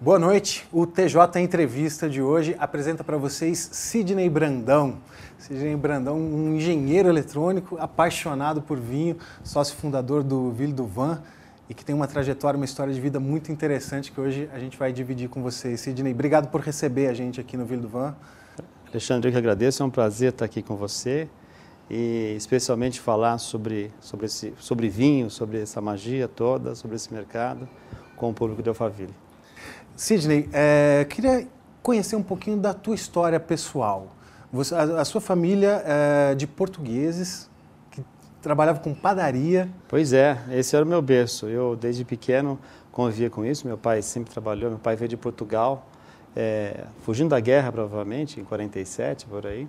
Boa noite. O TJ Entrevista de hoje apresenta para vocês Sidney Brandão. Sidney Brandão, um engenheiro eletrônico, apaixonado por vinho, sócio fundador do Ville du Vin e que tem uma trajetória, uma história de vida muito interessante que hoje a gente vai dividir com vocês. Sidney, obrigado por receber a gente aqui no Ville du Vin. Alexandre, eu que agradeço, é um prazer estar aqui com você e especialmente falar sobre vinho, sobre essa magia toda, sobre esse mercado com o público de Alphaville. Sidney, queria conhecer um pouquinho da tua história pessoal. A sua família é de portugueses que trabalhava com padaria. Pois é, esse era o meu berço. Eu, desde pequeno, convivia com isso. Meu pai sempre trabalhou, meu pai veio de Portugal, fugindo da guerra, provavelmente, em 47, por aí.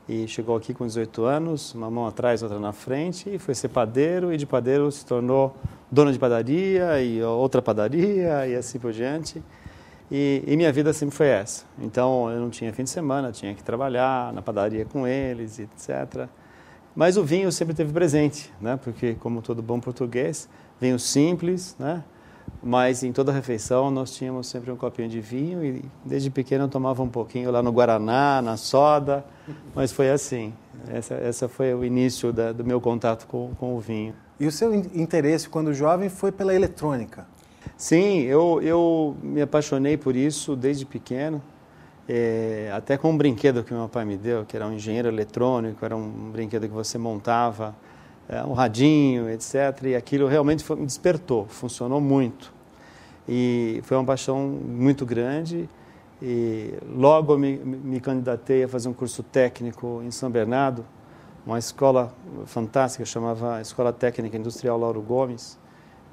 E chegou aqui com 18 anos, uma mão atrás, outra na frente, e foi ser padeiro, e de padeiro se tornou dono de padaria, e outra padaria, e assim por diante. E minha vida sempre foi essa. Então, eu não tinha fim de semana, tinha que trabalhar na padaria com eles, etc. Mas o vinho sempre esteve presente, né? Porque, como todo bom português, vinho simples, né? Mas em toda refeição nós tínhamos sempre um copinho de vinho e desde pequeno eu tomava um pouquinho lá no Guaraná, na soda, mas foi assim. Essa foi o início do meu contato com o vinho. E o seu interesse quando jovem foi pela eletrônica? Sim, eu me apaixonei por isso desde pequeno, até com um brinquedo que meu pai me deu, que era um engenheiro eletrônico, era um brinquedo que você montava, um radinho, etc. E aquilo realmente me despertou, funcionou muito. E foi uma paixão muito grande. E logo eu me candidatei a fazer um curso técnico em São Bernardo, uma escola fantástica, chamava Escola Técnica Industrial Lauro Gomes,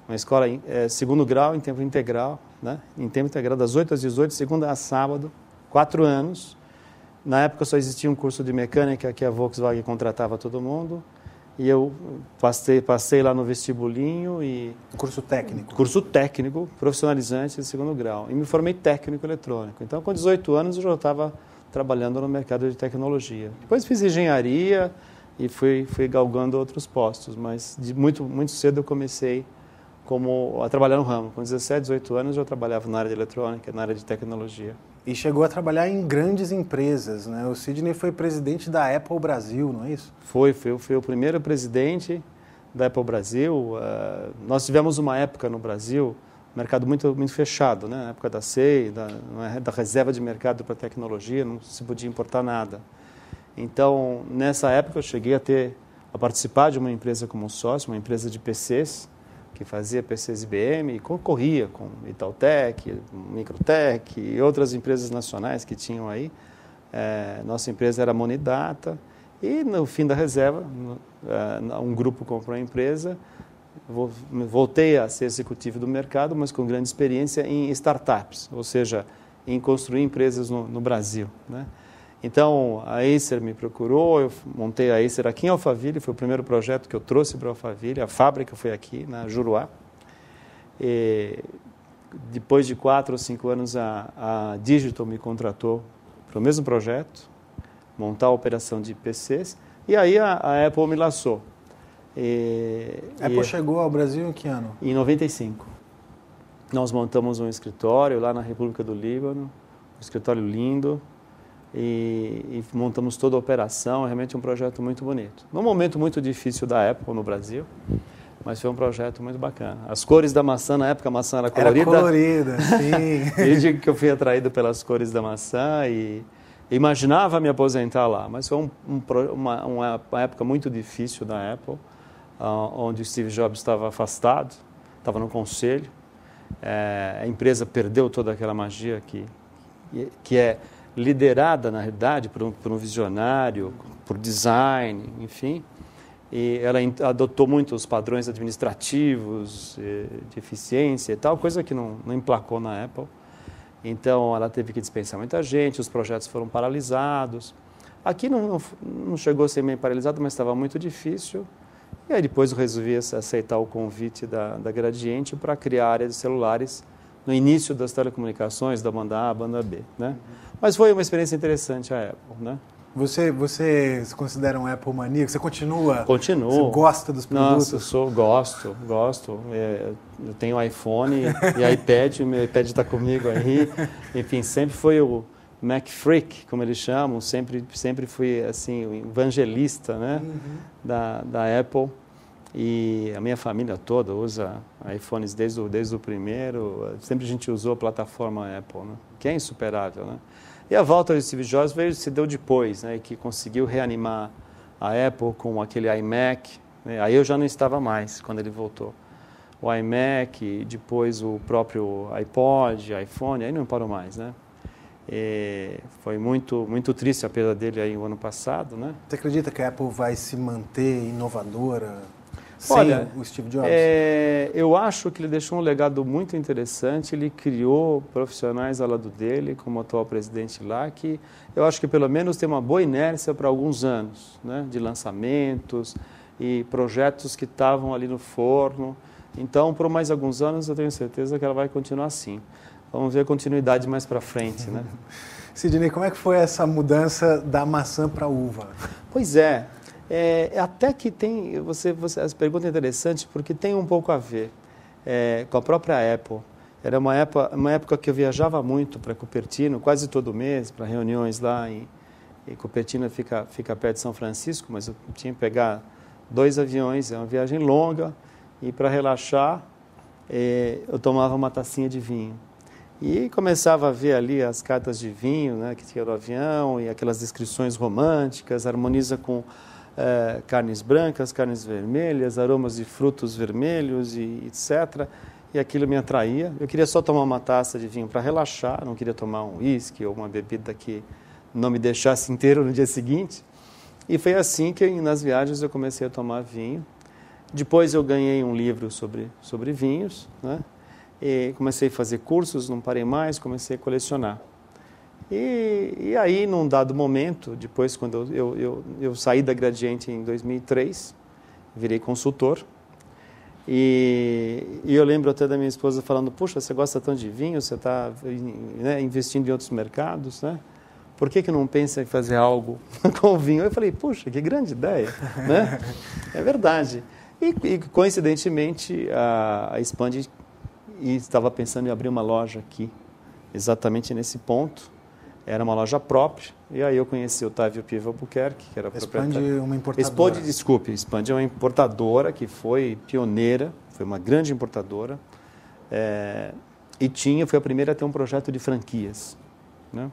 uma escola segundo grau em tempo integral, né? Em tempo integral das 8 às 18, segunda a sábado, 4 anos. Na época só existia um curso de mecânica que a Volkswagen contratava todo mundo. E eu passei lá no vestibulinho e... Curso técnico? Curso técnico, profissionalizante de segundo grau. E me formei técnico eletrônico. Então, com 18 anos, eu já estava trabalhando no mercado de tecnologia. Depois fiz engenharia e fui galgando outros postos. Mas muito cedo eu comecei a trabalhar no ramo. Com 17, 18 anos, eu trabalhava na área de eletrônica, na área de tecnologia. E chegou a trabalhar em grandes empresas, né? O Sidney foi presidente da Apple Brasil, não é isso? Fui o primeiro presidente da Apple Brasil. Nós tivemos uma época no Brasil, mercado muito fechado, né? Na época da CEI, da reserva de mercado para tecnologia, não se podia importar nada. Então, nessa época, eu cheguei a participar de uma empresa como sócio, uma empresa de PCs, que fazia PCs IBM e concorria com Itautec, Microtec e outras empresas nacionais que tinham aí. Nossa empresa era Monidata e no fim da reserva, um grupo comprou a empresa, voltei a ser executivo do mercado, mas com grande experiência em startups, ou seja, em construir empresas no Brasil, né? Então, a Acer me procurou, eu montei a Acer aqui em Alphaville, foi o primeiro projeto que eu trouxe para Alphaville, a fábrica foi aqui, na Juruá. E depois de 4 ou 5 anos, a Digital me contratou para o mesmo projeto, montar a operação de PCs, e aí a Apple me laçou. A Apple chegou ao Brasil em que ano? Em 95. Nós montamos um escritório lá na República do Líbano, um escritório lindo, e montamos toda a operação, realmente um projeto muito bonito. Num momento muito difícil da Apple no Brasil, mas foi um projeto muito bacana. As cores da maçã, na época a maçã era colorida. Era colorida, sim. Desde que eu fui atraído pelas cores da maçã e imaginava me aposentar lá, mas foi uma época muito difícil da Apple, onde o Steve Jobs estava afastado, estava no conselho, a empresa perdeu toda aquela magia que é liderada, na realidade, por um visionário, por design, enfim. E ela adotou muito os padrões administrativos, de eficiência e tal, coisa que não emplacou na Apple. Então, ela teve que dispensar muita gente, os projetos foram paralisados. Aqui não chegou a ser meio paralisado, mas estava muito difícil. E aí depois eu resolvi aceitar o convite da Gradiente para criar a área de celulares no início das telecomunicações, da banda A, banda B, né? Mas foi uma experiência interessante a Apple, né? Você se considera um Apple maníaco? Você continua? Continuo. Você gosta dos produtos? Nossa, gosto. Eu tenho iPhone e iPad, o meu iPad está comigo aí. Enfim, sempre foi o Mac Freak, como eles chamam. Sempre fui assim, o evangelista, né, da Apple. E a minha família toda usa iPhones desde o primeiro. Sempre a gente usou a plataforma Apple, né, que é insuperável, né? E a volta de Steve Jobs se deu depois, né, que conseguiu reanimar a Apple com aquele iMac, né? Aí eu já não estava mais quando ele voltou. O iMac, depois o próprio iPod, iPhone, aí não parou mais, né? E foi muito triste a perda dele aí o ano passado, né? Você acredita que a Apple vai se manter inovadora sem Olha, o Steve Jobs? eu acho que ele deixou um legado muito interessante. Ele criou profissionais ao lado dele, como o atual presidente lá, que eu acho que pelo menos tem uma boa inércia para alguns anos, né, de lançamentos e projetos que estavam ali no forno. Então, por mais alguns anos, eu tenho certeza que ela vai continuar assim. Vamos ver a continuidade mais para frente, né? Sidney, como é que foi essa mudança da maçã para a uva? Pois é. Até que tem, essa pergunta é interessante porque tem um pouco a ver com a própria Apple. Era uma época que eu viajava muito para Cupertino, quase todo mês, para reuniões lá e Cupertino fica perto de São Francisco, mas eu tinha que pegar 2 aviões, é uma viagem longa, e para relaxar eu tomava uma tacinha de vinho. E começava a ver ali as cartas de vinho, né, que tinha no avião, e aquelas descrições românticas, harmoniza com carnes brancas, carnes vermelhas, aromas de frutos vermelhos, e etc. E aquilo me atraía. Eu queria só tomar uma taça de vinho para relaxar, não queria tomar um uísque ou uma bebida que não me deixasse inteiro no dia seguinte. E foi assim que nas viagens eu comecei a tomar vinho. Depois eu ganhei um livro sobre vinhos, né? E comecei a fazer cursos, não parei mais, comecei a colecionar. E aí, num dado momento, depois quando eu saí da Gradiente em 2003, virei consultor, e eu lembro até da minha esposa falando, puxa, você gosta tanto de vinho, você está, né, investindo em outros mercados, né? Por que não pensa em fazer algo com o vinho? Eu falei, puxa, que grande ideia, né? É verdade. E coincidentemente, a Expand estava pensando em abrir uma loja aqui, exatamente nesse ponto. Era uma loja própria, e aí eu conheci o Otávio Piva Albuquerque, que era proprietário. Expand é uma importadora. Expand é uma importadora que foi pioneira, foi uma grande importadora, e foi a primeira a ter um projeto de franquias, né?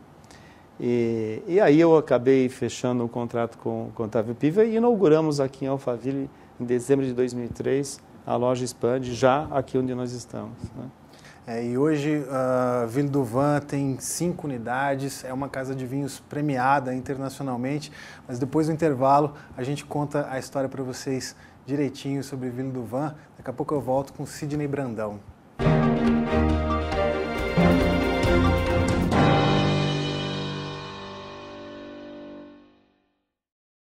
E aí eu acabei fechando um contrato com o Otávio Piva e inauguramos aqui em Alphaville, em dezembro de 2003, a loja Expand, já aqui onde nós estamos, né? E hoje a Ville du Vin tem 5 unidades, é uma casa de vinhos premiada internacionalmente, mas depois do intervalo a gente conta a história para vocês direitinho sobre Ville du Vin. Daqui a pouco eu volto com Sidney Brandão.